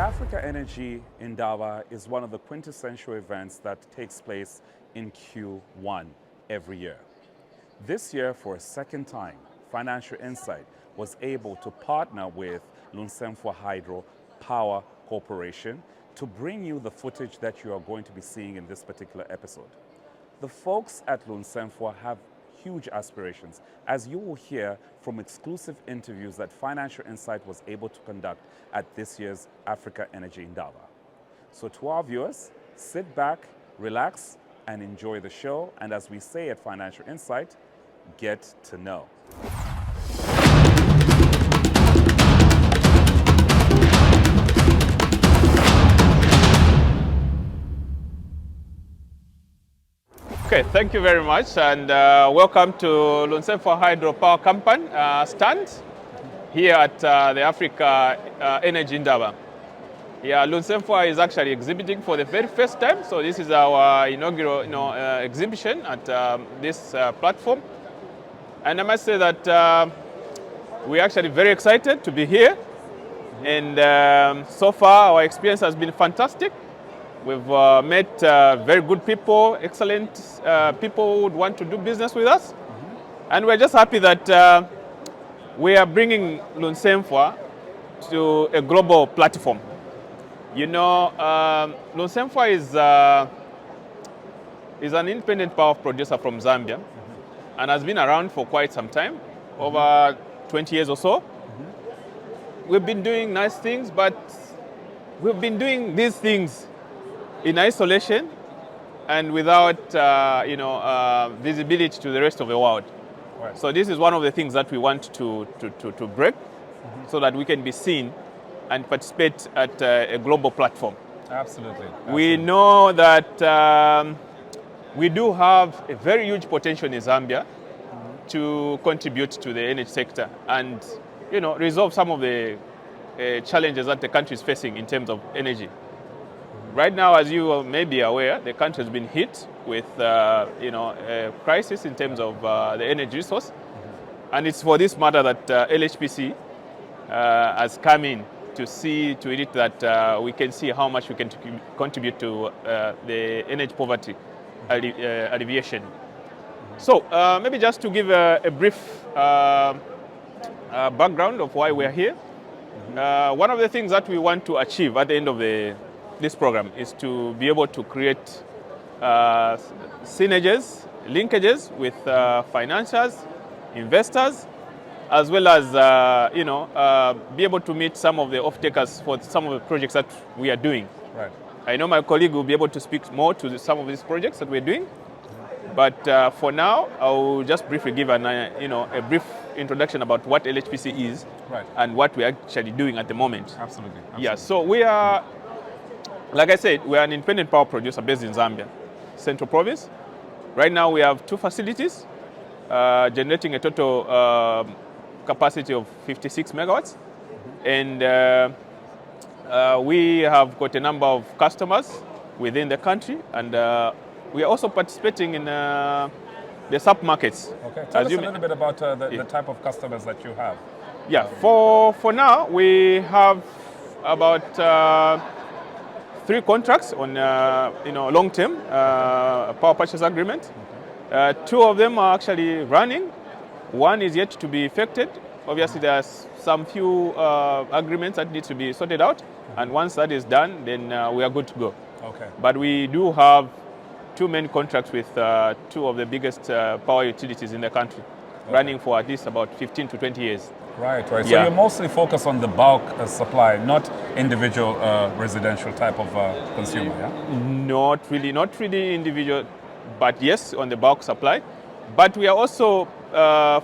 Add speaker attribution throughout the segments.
Speaker 1: Africa Energy Indaba is one of the quintessential events that takes place in Q1 every year. This year, for a second time, Financial Insight was able to partner with Lunsemfwa Hydro Power Corporation to bring you the footage that you are going to be seeing in this particular episode. The folks at Lunsemfwa have huge aspirations, as you will hear from exclusive interviews that Financial Insight was able to conduct at this year's Africa Energy Indaba. So to our viewers, sit back, relax, and enjoy the show. And as we say at Financial Insight, get to know.
Speaker 2: Okay, thank you very much, and welcome to Lunsemfwa Hydro Power Company stand here at the Africa Energy Indaba. Yeah, Lunsemfwa is actually exhibiting for the very first time, so this is our inaugural exhibition at this platform. And I must say that we're actually very excited to be here, and so far our experience has been fantastic. We've met very good people, excellent people who would want to do business with us. And we're just happy that we are bringing Lunsemfwa to a global platform. You know, Lunsemfwa is an independent power producer from Zambia and has been around for quite some time, over 20 years or so. We've been doing nice things, but we've been doing these things in isolation and without visibility to the rest of the world. Right. So this is one of the things that we want to break, so that we can be seen and participate at a global platform.
Speaker 1: Absolutely.
Speaker 2: We know that we do have a very huge potential in Zambia to contribute to the energy sector and resolve some of the challenges that the country is facing in terms of energy. Right now, as you may be aware, the country has been hit with a crisis in terms of the energy resource. And it's for this matter that LHPC has come in to see to it that we can see how much we can contribute to the energy poverty alleviation. So maybe just to give a brief background of why we're here. One of the things that we want to achieve at the end of this program is to be able to create synergies, linkages with financiers, investors, as well as be able to meet some of the off-takers for some of the projects that we are doing.
Speaker 1: Right.
Speaker 2: I know my colleague will be able to speak more to some of these projects that we're doing, but for now, I'll just briefly give a brief introduction about what LHPC is, right, and what we're actually doing at the moment.
Speaker 1: Absolutely.
Speaker 2: Yeah, so we are, like I said, we are an independent power producer based in Zambia, Central Province. Right now we have 2 facilities generating a total capacity of 56 megawatts. And we have got a number of customers within the country, and we are also participating in the sub markets.
Speaker 1: Okay, tell us a little bit about the type of customers that you have.
Speaker 2: Yeah, for now we have about 3 contracts on long-term power purchase agreement. 2 of them are actually running. 1 is yet to be effected. Obviously, there's some few agreements that need to be sorted out, and once that is done, then we are good to go.
Speaker 1: Okay.
Speaker 2: But we do have 2 main contracts with 2 of the biggest power utilities in the country, running for at least about 15 to 20 years.
Speaker 1: Right, right. So
Speaker 2: Yeah.
Speaker 1: you're mostly focused on the bulk supply, not individual residential type of consumer, yeah?
Speaker 2: Not really individual, but yes, on the bulk supply. But we are also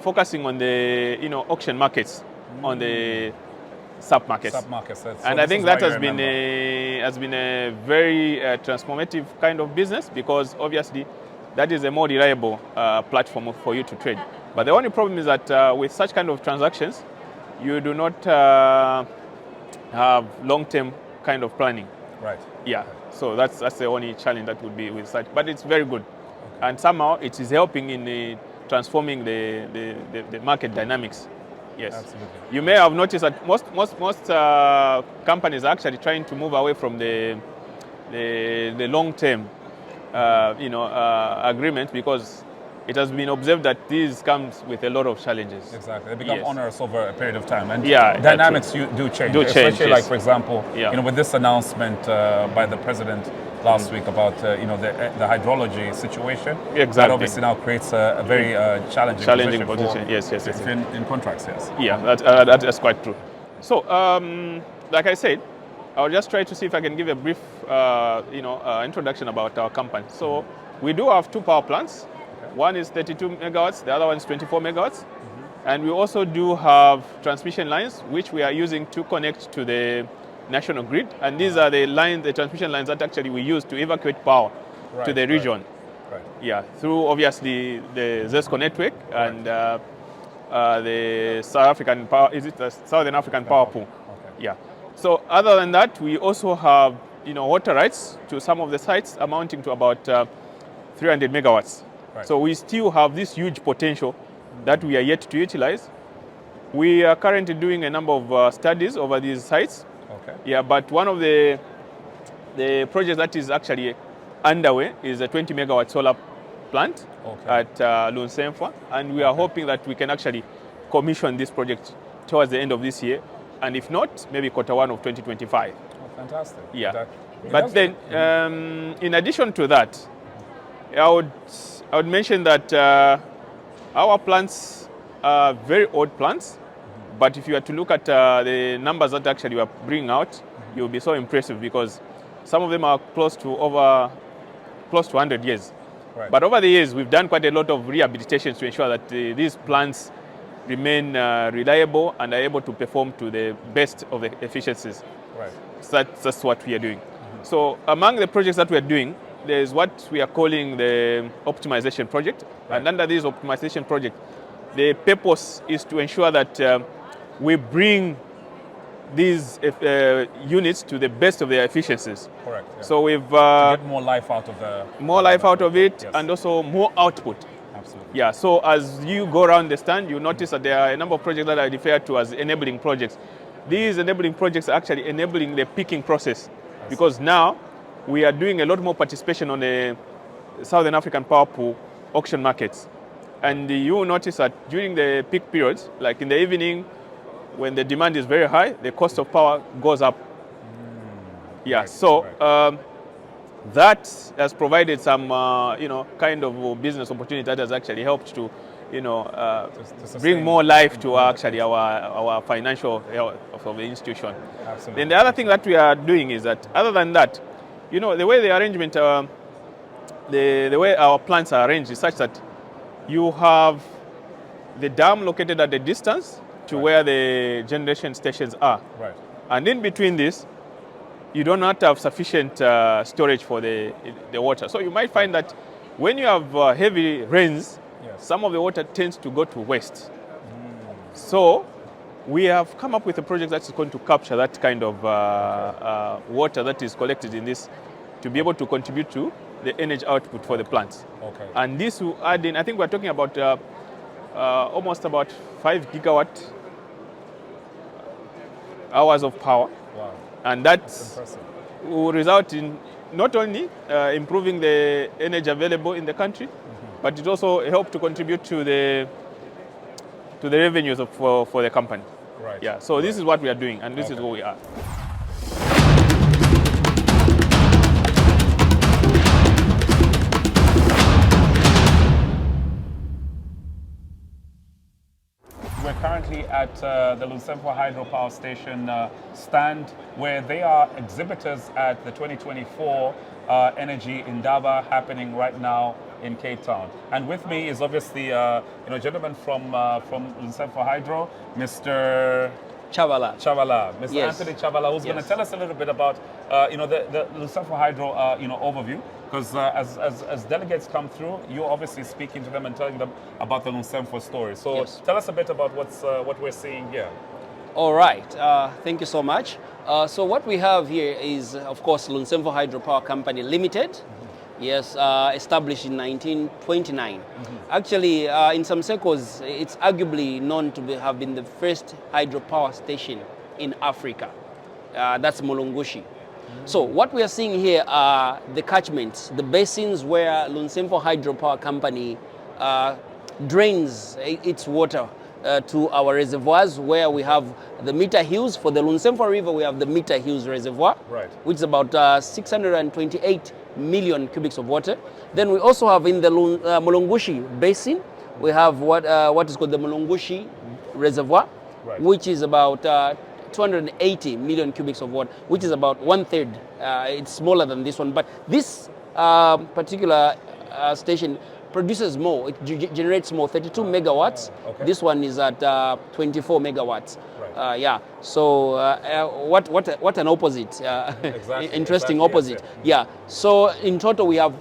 Speaker 2: focusing on the auction markets, on the sub markets.
Speaker 1: Sub markets.
Speaker 2: And I think that has been a very transformative kind of business, because obviously that is a more reliable platform for you to trade. But the only problem is that with such kind of transactions, you do not have long-term kind of planning.
Speaker 1: Right.
Speaker 2: Yeah. So that's the only challenge that would be with such. But it's very good, and somehow it is helping in transforming the market dynamics. Yes.
Speaker 1: Absolutely.
Speaker 2: You may have noticed that most companies are actually trying to move away from the long-term, agreement, because it has been observed that this comes with a lot of challenges.
Speaker 1: Exactly. They become
Speaker 2: Yes.
Speaker 1: onerous over a period of time. And
Speaker 2: Yeah,
Speaker 1: dynamics do change.
Speaker 2: Do change,
Speaker 1: Especially
Speaker 2: yes.
Speaker 1: like, for example,
Speaker 2: Yeah.
Speaker 1: with this announcement by the president last week about, the hydrology situation.
Speaker 2: Exactly.
Speaker 1: That obviously now creates a very challenging
Speaker 2: position.
Speaker 1: For,
Speaker 2: Yes.
Speaker 1: in contracts, yes.
Speaker 2: Yeah, that's quite true. So, like I said, I'll just try to see if I can give a brief, introduction about our company. So, we do have 2 power plants.
Speaker 1: Okay.
Speaker 2: One is 32 megawatts, the other one is 24 megawatts. And we also do have transmission lines, which we are using to connect to the national grid. And these are the transmission lines that actually we use to evacuate power to the region.
Speaker 1: Right.
Speaker 2: Yeah, through obviously the ZESCO network and the South African power, the Southern African Power Pool.
Speaker 1: Okay.
Speaker 2: Yeah. So other than that, we also have water rights to some of the sites amounting to about 300 megawatts.
Speaker 1: Right.
Speaker 2: So we still have this huge potential that we are yet to utilize. We are currently doing a number of studies over these sites.
Speaker 1: Okay.
Speaker 2: Yeah, but one of the projects that is actually underway is a 20 megawatt solar plant at Lunsemfwa, and we are hoping that we can actually commission this project towards the end of this year, and if not, maybe Q1 of 2025.
Speaker 1: Oh, fantastic.
Speaker 2: Yeah. But then, in addition to that, I would mention that our plants are very old plants, but if you are to look at the numbers that actually we are bringing out, you'll be so impressive, because some of them are close to 100 years.
Speaker 1: Right.
Speaker 2: But over the years, we've done quite a lot of rehabilitations to ensure that these plants remain reliable and are able to perform to the best of the efficiencies.
Speaker 1: Right.
Speaker 2: So that's what we are doing. So among the projects that we are doing, there's what we are calling the optimization project.
Speaker 1: Right.
Speaker 2: And under this optimization project, the purpose is to ensure that we bring these units to the best of their efficiencies.
Speaker 1: Correct. Yeah.
Speaker 2: So we've
Speaker 1: to get more life out of
Speaker 2: it,
Speaker 1: yes.
Speaker 2: and also more output.
Speaker 1: Absolutely.
Speaker 2: Yeah. So as you go around the stand, you notice that there are a number of projects that I refer to as enabling projects. These enabling projects are actually enabling the picking process, because now we are doing a lot more participation on the Southern African Power Pool auction markets. And you will notice that during the peak periods, like in the evening, when the demand is very high, the cost of power goes up. Yeah,
Speaker 1: right,
Speaker 2: so that has provided some, kind of business opportunity that has actually helped to, bring more life to actually our financial health of the institution.
Speaker 1: Absolutely.
Speaker 2: Then the other thing that we are doing is that, other than that, the way the arrangement, the way our plants are arranged is such that you have the dam located at a distance to where the generation stations are.
Speaker 1: Right.
Speaker 2: And in between this, you do not have sufficient storage for the water. So you might find that when you have heavy rains, some of the water tends to go to waste. So we have come up with a project that is going to capture that kind of water that is collected in this, to be able to contribute to the energy output for the plants.
Speaker 1: Okay.
Speaker 2: And this will add in, I think we're talking about almost about 5 gigawatt hours of power.
Speaker 1: Wow.
Speaker 2: And that
Speaker 1: Impressive.
Speaker 2: will result in not only improving the energy available in the country, but it also help to contribute to the revenues for the company.
Speaker 1: Right.
Speaker 2: Yeah. So this is what we are doing, and this is what we are.
Speaker 1: We're currently at the Lunsemfwa Hydro Power Station stand, where they are exhibitors at the 2024 Energy Indaba, happening right now in Cape Town. And with me is obviously a gentleman from Lunsemfwa Hydro, Mr.
Speaker 3: Chavala.
Speaker 1: Mr.
Speaker 3: Yes.
Speaker 1: Anthony Chavala, who's going to tell us a little bit about the Lunsemfwa Hydro overview. Because as delegates come through, you're obviously speaking to them and telling them about the Lunsemfwa story. So tell us a bit about what we're seeing here.
Speaker 3: All right. Thank you so much. So what we have here is, of course, Lunsemfwa Hydro Power Company Limited. Yes, established in 1929. Actually, in some circles, it's arguably known to have been the first hydropower station in Africa. That's Mulungushi. So what we are seeing here are the catchments, the basins where Lunsemfwa Hydro Power Company drains its water to our reservoirs, where we have the Meter Hills. For the Lunsemfwa River, we have the Meter Hills Reservoir,
Speaker 1: Right.
Speaker 3: which is about 628 million cubics of water. Then we also have in the Mulungushi Basin, we have what is called the Mulungushi Reservoir,
Speaker 1: Right.
Speaker 3: which is about 280 million cubics of water, which is about 1/3. It's smaller than this one, but this particular station produces more. It generates more, 32 megawatts.
Speaker 1: Okay.
Speaker 3: This one is at 24 megawatts.
Speaker 1: Right.
Speaker 3: Yeah. So what an opposite.
Speaker 1: Exactly,
Speaker 3: Interesting
Speaker 1: exactly,
Speaker 3: opposite.
Speaker 1: yes,
Speaker 3: Yeah. So in total we are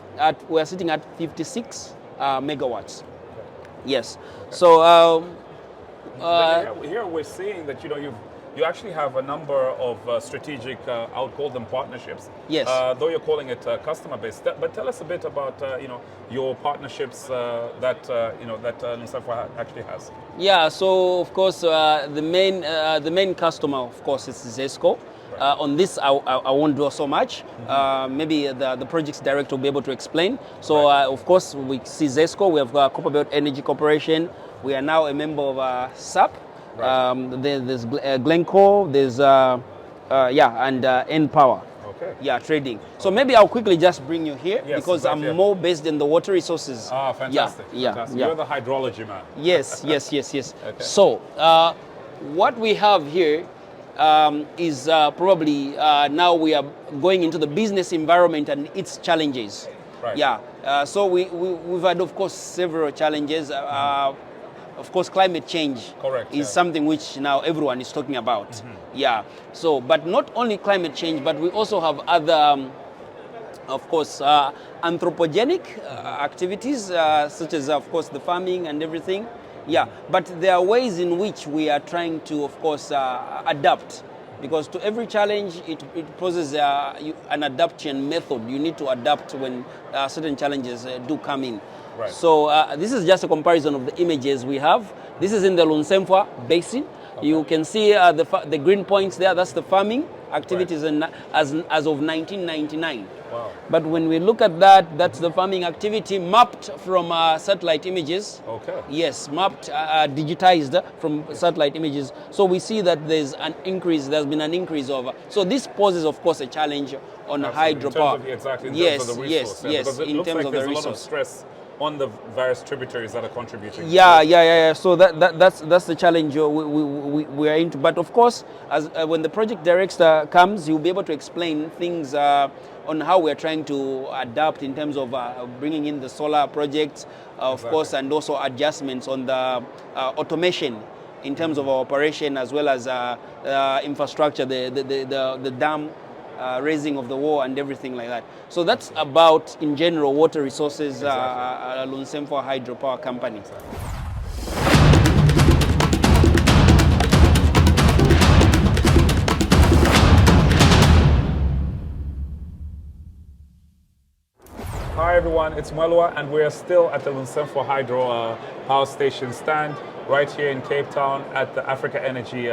Speaker 3: sitting at 56 megawatts. Yes. So.
Speaker 1: Here we're seeing that you actually have a number of strategic, I would call them partnerships.
Speaker 3: Yes.
Speaker 1: Though you're calling it customer based, but tell us a bit about your partnerships that Lunsemfwa actually has.
Speaker 3: Yeah, so of course the main customer, of course, is ZESCO. On this, I won't do so much. Maybe the projects director will be able to explain. So of course, we see ZESCO. We have Copperbelt Energy Corporation. We are now a member of SAP.
Speaker 1: Right.
Speaker 3: There's Glencore. There's and N-Power.
Speaker 1: Okay.
Speaker 3: Yeah, trading. So maybe I'll quickly just bring you here,
Speaker 1: Yes,
Speaker 3: because
Speaker 1: right
Speaker 3: I'm
Speaker 1: here.
Speaker 3: more based in the water resources.
Speaker 1: Ah, fantastic.
Speaker 3: Yeah,
Speaker 1: Fantastic.
Speaker 3: yeah.
Speaker 1: You're the hydrology man.
Speaker 3: Yes.
Speaker 1: Okay.
Speaker 3: So what we have here is probably now we are going into the business environment and its challenges.
Speaker 1: Right.
Speaker 3: Yeah. So we've had, of course, several challenges. Of course, climate change
Speaker 1: Correct,
Speaker 3: is
Speaker 1: yeah.
Speaker 3: something which now everyone is talking about. Yeah. So, but not only climate change, but we also have other, of course, anthropogenic activities, such as, of course, the farming and everything. Yeah. But there are ways in which we are trying to, of course, adapt. Because to every challenge, it poses an adaptation method. You need to adapt when certain challenges do come in.
Speaker 1: Right.
Speaker 3: So this is just a comparison of the images we have. This is in the Lunsemfwa Basin. Okay. You can see the green points there. That's the farming activities as of 1999.
Speaker 1: Wow.
Speaker 3: But when we look at that, that's the farming activity mapped from satellite images.
Speaker 1: Okay.
Speaker 3: Yes, mapped, digitized from satellite images. So we see that there's an increase. There's been an increase of. So this poses, of course, a challenge on hydropower.
Speaker 1: Exactly. In
Speaker 3: Yes,
Speaker 1: terms of the
Speaker 3: yes,
Speaker 1: resource.
Speaker 3: yes.
Speaker 1: Because it
Speaker 3: In
Speaker 1: looks
Speaker 3: terms
Speaker 1: like
Speaker 3: of the
Speaker 1: there's a lot of
Speaker 3: resource.
Speaker 1: stress on the various tributaries that are contributing.
Speaker 3: Yeah. So that's the challenge we are into. But of course, as when the project director comes, he'll be able to explain things on how we are trying to adapt in terms of bringing in the solar projects, of course, and also adjustments on the automation in terms of our operation, as well as infrastructure, the dam. Raising of the wall and everything like that. So that's about, in general, water resources, Lunsemfwa Hydro Power Company.
Speaker 1: Hi everyone, it's Mwelwa and we're still at the Lunsemfwa Hydro Power Station stand right here in Cape Town at the Africa Energy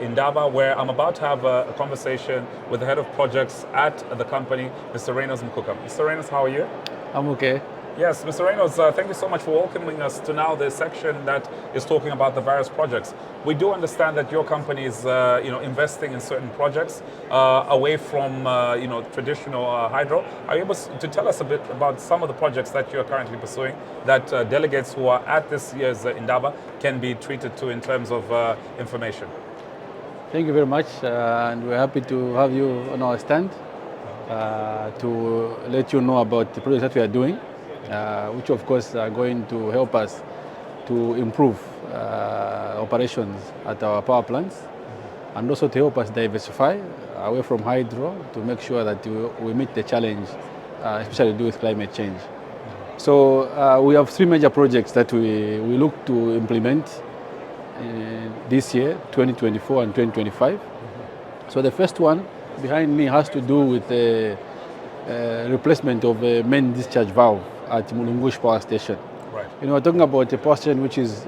Speaker 1: Indaba, where I'm about to have a conversation with the head of projects at the company, Mr. Reynolds Mkuka. Mr. Reynolds, how are you?
Speaker 4: I'm okay.
Speaker 1: Yes, Mr. Reynolds, thank you so much for welcoming us to now the section that is talking about the various projects. We do understand that your company is, investing in certain projects away from, traditional hydro. Are you able to tell us a bit about some of the projects that you are currently pursuing that delegates who are at this year's Indaba can be treated to in terms of information?
Speaker 4: Thank you very much, and we're happy to have you on our stand to let you know about the projects that we are doing, which of course are going to help us to improve operations at our power plants, and also to help us diversify away from hydro to make sure that we meet the challenge, especially to do with climate change. So we have three major projects that we look to implement this year, 2024 and 2025. So the first one behind me has to do with replacement of a main discharge valve at Mulungushi Power Station.
Speaker 1: Right.
Speaker 4: You know, we're talking about a power station which is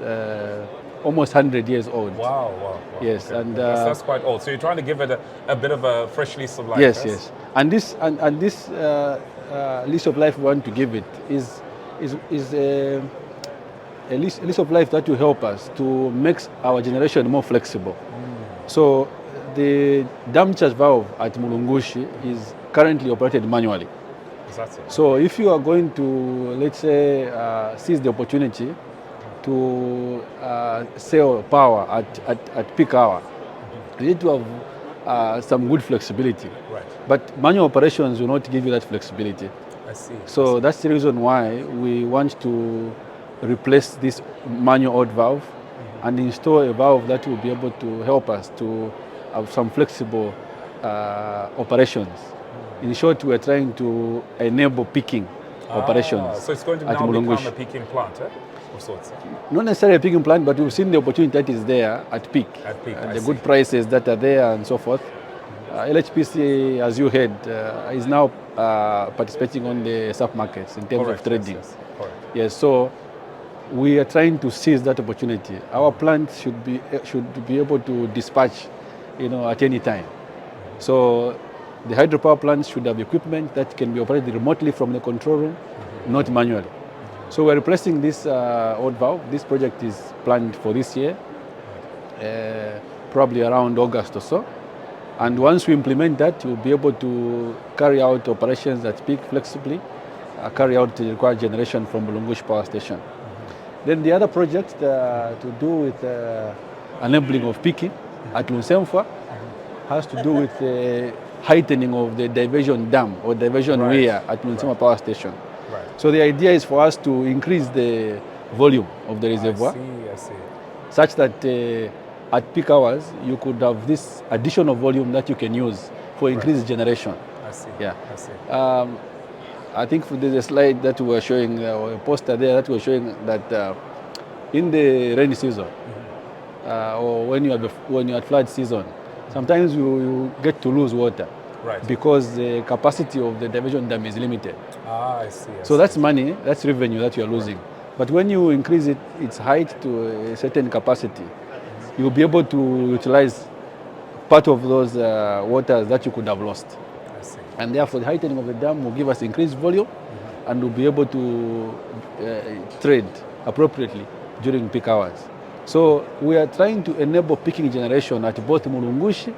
Speaker 4: almost 100 years old.
Speaker 1: Wow.
Speaker 4: Yes,
Speaker 1: okay.
Speaker 4: and
Speaker 1: that's quite old. So you're trying to give it a bit of a fresh lease of life.
Speaker 4: yes. And this lease of life we want to give it is a lease of life that will help us to make our generation more flexible. So the dam charge valve at Mulungushi is currently operated manually.
Speaker 1: Exactly.
Speaker 4: So if you are going to, let's say, seize the opportunity to sell power at peak hour, you need to have some good flexibility.
Speaker 1: Right.
Speaker 4: But manual operations will not give you that flexibility.
Speaker 1: I see.
Speaker 4: So that's the reason why we want to replace this manual old valve and install a valve that will be able to help us to have some flexible operations. In short, we are trying to enable peaking operations.
Speaker 1: So it's going to
Speaker 4: at
Speaker 1: now become
Speaker 4: Mulungushi.
Speaker 1: a peaking plant, of sorts.
Speaker 4: Not necessarily a peaking plant, but we've seen the opportunity that is there at peak.
Speaker 1: At peak,
Speaker 4: And
Speaker 1: I
Speaker 4: the
Speaker 1: see.
Speaker 4: good prices that are there and so forth. LHPC, as you heard, is now participating on the sub markets in terms of trading.
Speaker 1: Yes. Correct.
Speaker 4: Yes, so we are trying to seize that opportunity. Our plant should be able to dispatch, at any time. So the hydropower plants should have equipment that can be operated remotely from the control room, not manually. So we're replacing this old valve. This project is planned for this year, probably around August or so. And once we implement that, we'll be able to carry out operations at peak flexibly, carry out the required generation from Mulungushi Power Station. Then the other project to do with enabling of peaking at Lunsemfwa has to do with the heightening of the diversion dam or diversion weir at Lunsemfwa Power Station.
Speaker 1: Right.
Speaker 4: So the idea is for us to increase the volume of the reservoir
Speaker 1: I see.
Speaker 4: such that at peak hours you could have this additional volume that you can use for increased generation.
Speaker 1: I see.
Speaker 4: Yeah.
Speaker 1: I see.
Speaker 4: I think there's a slide that we were showing, or a poster there that was showing that in the rainy season, or when you're at flood season, sometimes you get to lose water,
Speaker 1: Right.
Speaker 4: because the capacity of the diversion dam is limited.
Speaker 1: I see.
Speaker 4: So that's money, that's revenue that you're losing. But when you increase its height to a certain capacity, you'll be able to utilize part of those waters that you could have lost.
Speaker 1: I see.
Speaker 4: And therefore, the heightening of the dam will give us increased volume, and we'll be able to trade appropriately during peak hours. So we are trying to enable peaking generation at both Mulungushi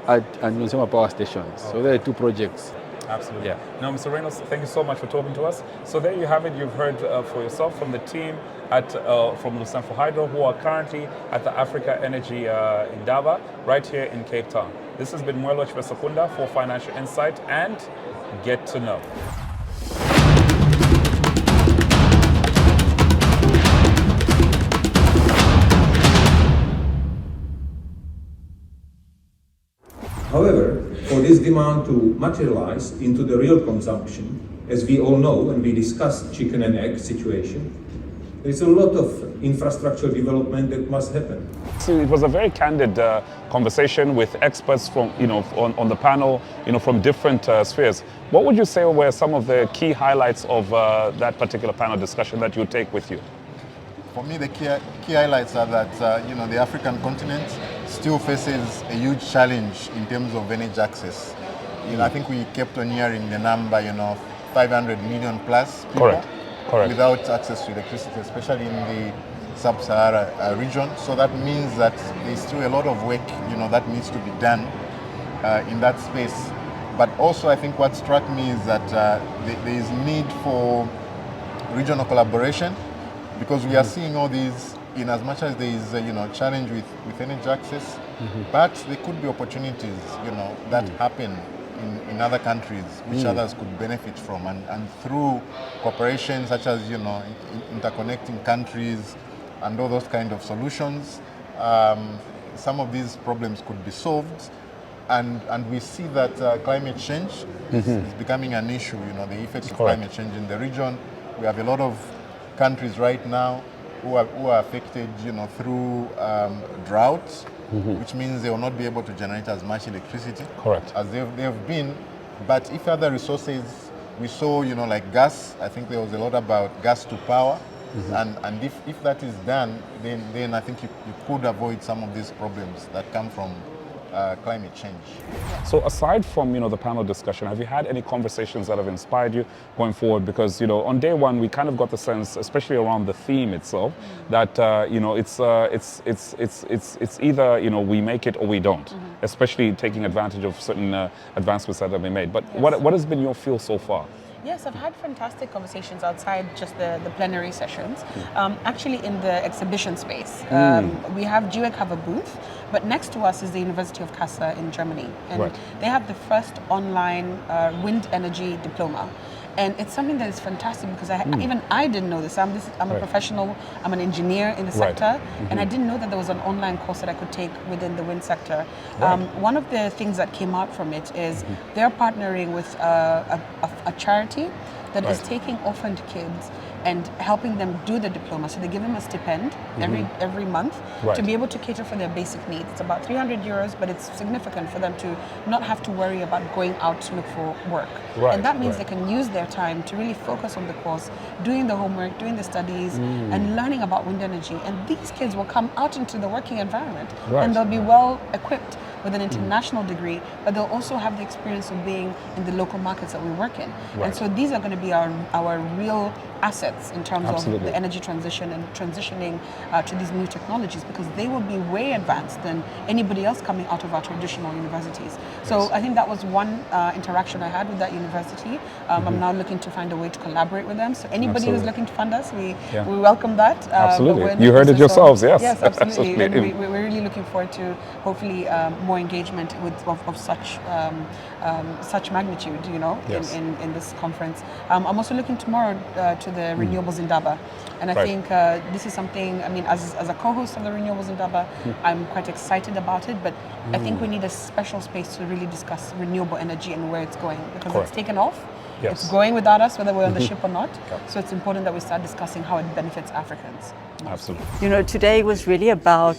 Speaker 4: and Lunsemfwa Power Stations. So there are two projects.
Speaker 1: Absolutely.
Speaker 4: Yeah.
Speaker 1: Now, Mr. Reynolds, thank you so much for talking to us. So there you have it. You've heard for yourself from the team from Lunsemfwa Hydro, who are currently at the Africa Energy Indaba, right here in Cape Town. This has been Mwelo Chibesakunda for Financial Insight and Get to Know.
Speaker 5: However, for this demand to materialize into the real consumption, as we all know and we discussed chicken and egg situation, there's a lot of infrastructure development that must happen.
Speaker 1: So it was a very candid conversation with experts from, on the panel, from different spheres. What would you say were some of the key highlights of that particular panel discussion that you take with you?
Speaker 6: For me, the key highlights are that the African continent still faces a huge challenge in terms of energy access. I think we kept on hearing the number, 500 million plus people without access to electricity, especially in the sub-Sahara region. So that means that there's still a lot of work, that needs to be done in that space. But also, I think what struck me is that there is need for regional collaboration, because we are seeing all these, in as much as there is a challenge with energy access, but there could be opportunities that happen in other countries which others could benefit from, and through cooperation such as interconnecting countries and all those kind of solutions, some of these problems could be solved. And we see that climate change is becoming an issue, the effects of climate change in the region. We have a lot of countries right now who are affected, through droughts, which means they will not be able to generate as much electricity as they've been. But if other resources we saw, you know, like gas. I think there was a lot about gas to power. And if that is done, then I think you could avoid some of these problems that come from climate change.
Speaker 1: So aside from, the panel discussion, have you had any conversations that have inspired you going forward? Because, on day one, we kind of got the sense, especially around the theme itself, that, it's either, we make it or we don't, especially taking advantage of certain advancements that have been made. But what has been your feel so far?
Speaker 7: Yes, I've had fantastic conversations outside just the plenary sessions. Actually, in the exhibition space, we have GWEC have a booth, but next to us is the University of Kassel in Germany, and they have the first online wind energy diploma. And it's something that is fantastic because even I didn't know this. I'm a professional, I'm an engineer in the sector, and I didn't know that there was an online course that I could take within the wind sector. One of the things that came out from it is they're partnering with a charity that is taking orphaned kids and helping them do the diploma. So they give them a stipend every month to be able to cater for their basic needs. It's about 300 euros, but it's significant for them to not have to worry about going out to look for work. And that means they can use their time to really focus on the course, doing the homework, doing the studies, and learning about wind energy. And these kids will come out into the working environment, and they'll be well equipped with an international degree, but they'll also have the experience of being in the local markets that we work in. And so these are going to be our real assets in terms of the energy transition and transitioning to these new technologies, because they will be way advanced than anybody else coming out of our traditional universities. So I think that was one interaction I had with that university. I'm now looking to find a way to collaborate with them. So anybody who's looking to fund us, we welcome that.
Speaker 1: Absolutely. You heard it yourselves, yes.
Speaker 7: Yes, absolutely. And we're really looking forward to hopefully more engagement of such magnitude, in this conference. I'm also looking tomorrow to the Renewables Indaba, and I think this is something. I mean, as a co-host of the Renewables Indaba, I'm quite excited about it. But I think we need a special space to really discuss renewable energy and where it's going, because it's taken off. It's going without us, whether we're on the ship or not. So it's important that we start discussing how it benefits Africans.
Speaker 1: Absolutely.
Speaker 8: Today was really about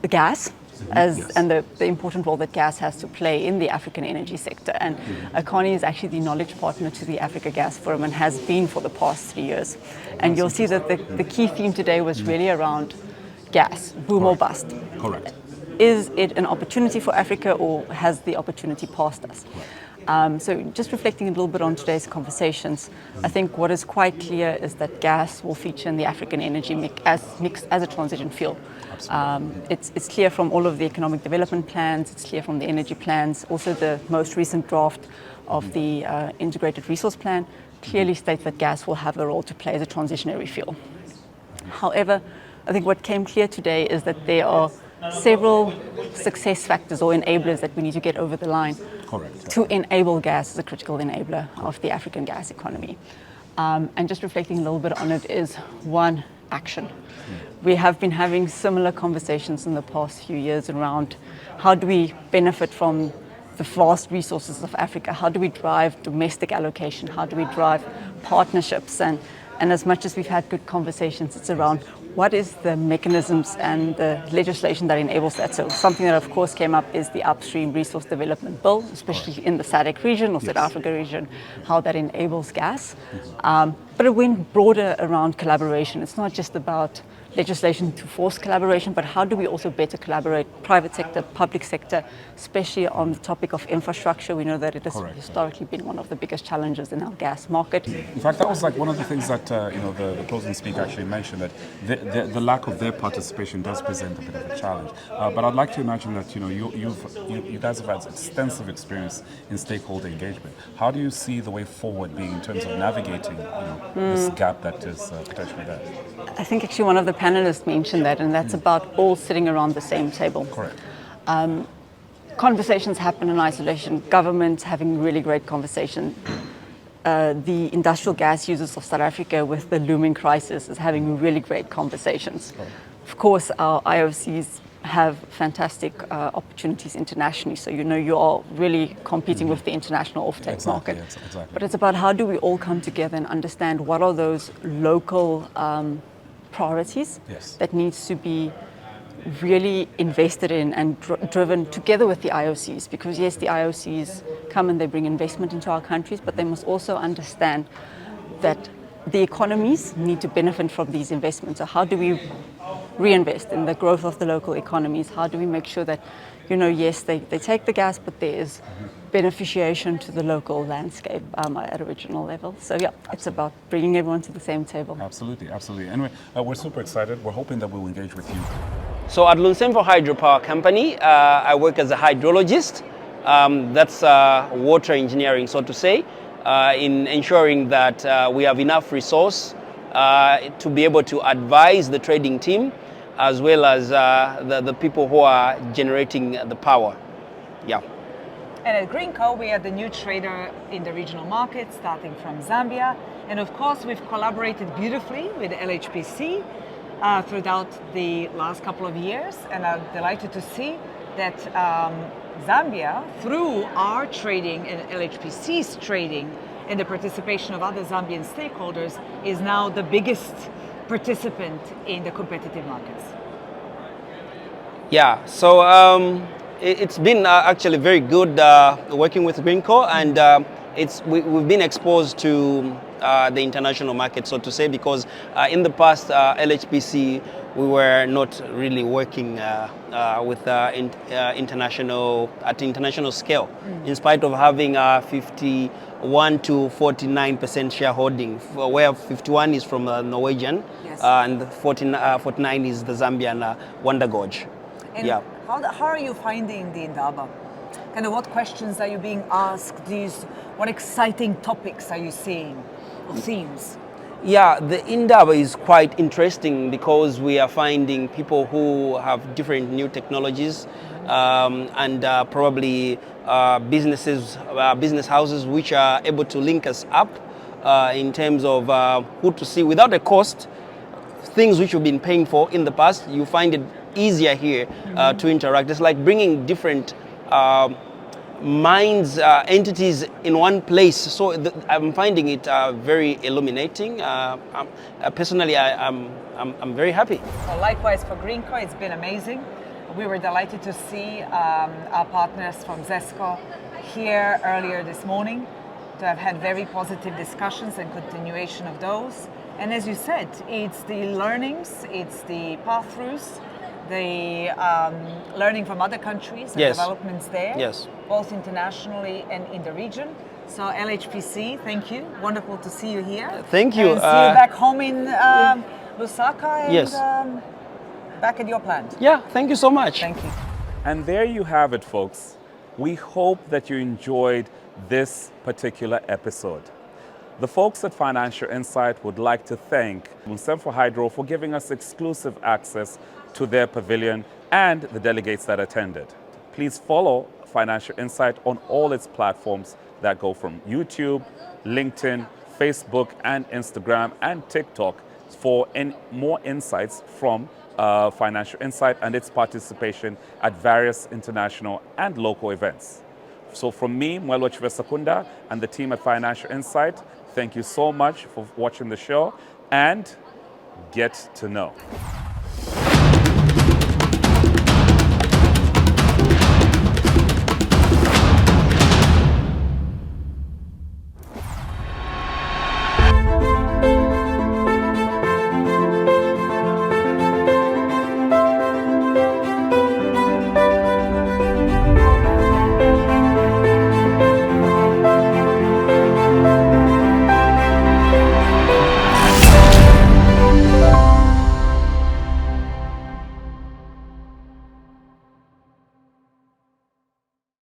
Speaker 8: the gas. And the important role that gas has to play in the African energy sector. And Akani is actually the knowledge partner to the Africa Gas Forum and has been for the past 3 years. And you'll see that the key theme today was really around gas, boom or bust.
Speaker 1: Correct.
Speaker 8: Is it an opportunity for Africa, or has the opportunity passed us? So just reflecting a little bit on today's conversations, I think what is quite clear is that gas will feature in the African energy mix as a transition fuel. It's clear from all of the economic development plans, it's clear from the energy plans, also the most recent draft of the integrated resource plan clearly states that gas will have a role to play as a transitionary fuel. However, I think what came clear today is that there are several success factors or enablers that we need to get over the line to enable gas as a critical enabler of the African gas economy. And just reflecting a little bit on it is one, action. We have been having similar conversations in the past few years around how do we benefit from the vast resources of Africa, how do we drive domestic allocation, how do we drive partnerships, and as much as we've had good conversations, it's around what is the mechanisms and the legislation that enables that. So something that of course came up is the upstream resource development bill, especially in the SADC region or South Africa region, how that enables gas. But it went broader around collaboration. It's not just about legislation to force collaboration, but how do we also better collaborate, private sector, public sector, especially on the topic of infrastructure. We know that it has historically been one of the biggest challenges in our gas market.
Speaker 1: In fact, that was like one of the things that the closing speaker actually mentioned, that the lack of their participation does present a bit of a challenge. But I'd like to imagine that you guys have had extensive experience in stakeholder engagement. How do you see the way forward being in terms of navigating this gap that is potentially there?
Speaker 8: I think actually one of the panelists mentioned that, and that's about all sitting around the same table. Conversations happen in isolation. Governments having really great conversation. The industrial gas users of South Africa with the looming crisis is having really great conversations. Of course, our IOCs have fantastic opportunities internationally. So you are really competing with the international offtake market. But it's about how do we all come together and understand what are those local priorities that needs to be really invested in and driven together with the IOCs, because yes, the IOCs come and they bring investment into our countries, but they must also understand that the economies need to benefit from these investments. So how do we reinvest in the growth of the local economies? How do we make sure that, yes, they take the gas, but there is beneficiation to the local landscape at a regional level. So yeah, it's about bringing everyone to the same table.
Speaker 1: Absolutely, absolutely. Anyway, we're super excited. We're hoping that we'll engage with you.
Speaker 3: So at Lunsemfwa Hydro Power Company, I work as a hydrologist. That's water engineering, so to say, in ensuring that we have enough resource to be able to advise the trading team as well as the people who are generating the power. Yeah.
Speaker 9: And at Greenco, we are the new trader in the regional market, starting from Zambia. And of course, we've collaborated beautifully with LHPC throughout the last couple of years. And I'm delighted to see that Zambia, through our trading and LHPC's trading and the participation of other Zambian stakeholders, is now the biggest participant in the competitive markets.
Speaker 3: Yeah, so it's been actually very good working with Greenco, and we've been exposed to the international market, so to say, because in the past, LHPC, we were not really working with international scale, in spite of having 51 to 49% shareholding, where 51 is from Norwegian, yes, and 49 is the Zambian Wonder Gorge.
Speaker 9: And
Speaker 3: yeah.
Speaker 9: How are you finding the Indaba? Kind of what questions are you being asked? What exciting topics are you seeing, or themes?
Speaker 3: Yeah, the Indaba is quite interesting because we are finding people who have different new technologies and probably business houses which are able to link us up in terms of who to see without a cost. Things which we've been paying for in the past, you find it easier here to interact. It's like bringing different minds, entities in one place. So I'm finding it very illuminating. Personally, I'm very happy.
Speaker 9: Well, likewise for Greenco, it's been amazing. We were delighted to see our partners from ZESCO here earlier this morning, to have had very positive discussions and continuation of those. And as you said, it's the learnings, it's the pass-throughs, the learning from other countries and
Speaker 3: yes,
Speaker 9: developments there,
Speaker 3: yes,
Speaker 9: both internationally and in the region. So LHPC, thank you. Wonderful to see you here.
Speaker 3: Thank you.
Speaker 9: And see you back home in Lusaka and
Speaker 3: yes,
Speaker 9: back at your plant.
Speaker 3: Yeah, thank you so much.
Speaker 9: Thank you.
Speaker 1: And there you have it, folks. We hope that you enjoyed this particular episode. The folks at Financial Insight would like to thank Lunsemfwa Hydro for giving us exclusive access to their pavilion and the delegates that attended. Please follow Financial Insight on all its platforms that go from YouTube, LinkedIn, Facebook, and Instagram, and TikTok for more insights from Financial Insight and its participation at various international and local events. So from me, Mwelo Chivesakunda, and the team at Financial Insight, thank you so much for watching the show, and get to know.